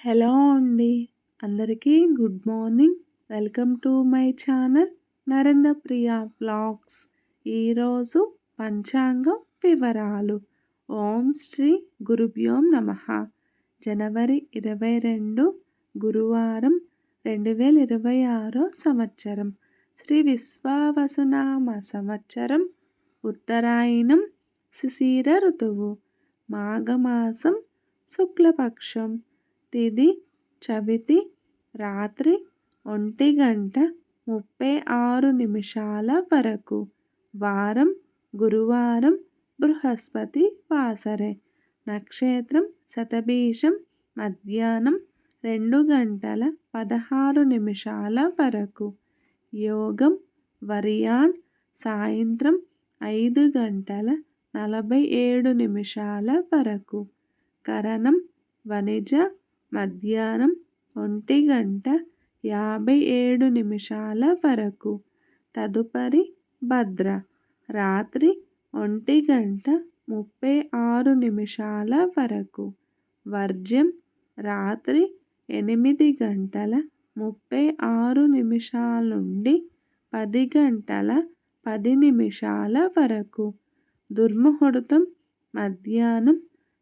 Hello అండి. అందరికీ good morning. Welcome to my channel Narendra Priya vlogs. ఈరోజు పంచాంగం వివరాలు. ఓం శ్రీ గురుభ్యో నమః. జనవరి 22 గురువారం 2026 సంవత్సరం. శ్రీ విశ్వావసునామ సంవత్సరం. ఉత్తరాయణం. శిశిర ఋతువు. మాఘమాసం. శుక్లపక్షం. తిథి చవితి. రాత్రి 1:36 వరకు. వారం గురువారం. బృహస్పతి వాసరే. నక్షత్రం శతభిషం. మధ్యాహ్నం 2:16 వరకు. యోగం వర్యాన్. సాయంత్రం 5:47 వరకు. కరణం వనిజ. మధ్యాహ్నం 1:57 వరకు. తదుపరి భద్ర. రాత్రి 1:36 వరకు. వర్జ్యం రాత్రి 8:36 నుండి 10:10 వరకు. దుర్ముహూర్తం మధ్యాహ్నం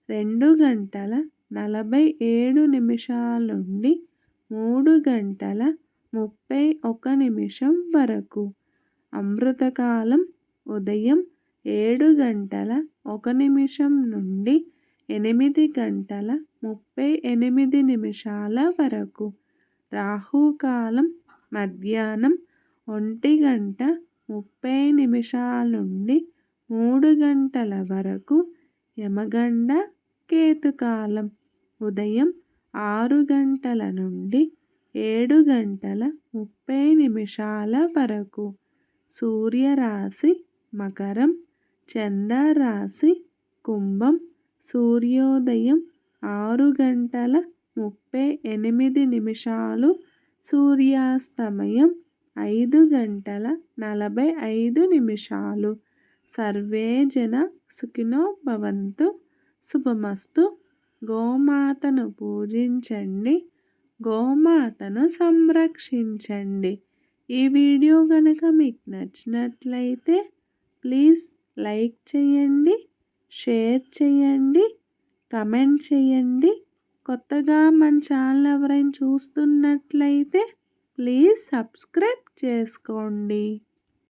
2:47 నుండి 3:31 వరకు. అమృతకాలం ఉదయం 7:01 నుండి 8:38 వరకు. రాహుకాలం మధ్యాహ్నం 1:30 నుండి 3 వరకు. యమగండ కేతుకాలం ఉదయం 6 నుండి 7:30 వరకు. సూర్యరాశి మకరం. చంద్రరాశి కుంభం. సూర్యోదయం 6:38. సూర్యాస్తమయం 5:45. సర్వే జన సుఖినో భవంతు. శుభమస్తు. గోమాతను పూజించండి. గోమాతను సంరక్షించండి. ఈ వీడియో కనుక మీకు నచ్చినట్లయితే ప్లీజ్ లైక్ చేయండి, షేర్ చేయండి, కమెంట్ చేయండి. కొత్తగా మన ఛానల్ ఎవరైనా చూస్తున్నట్లయితే ప్లీజ్ సబ్స్క్రైబ్ చేసుకోండి.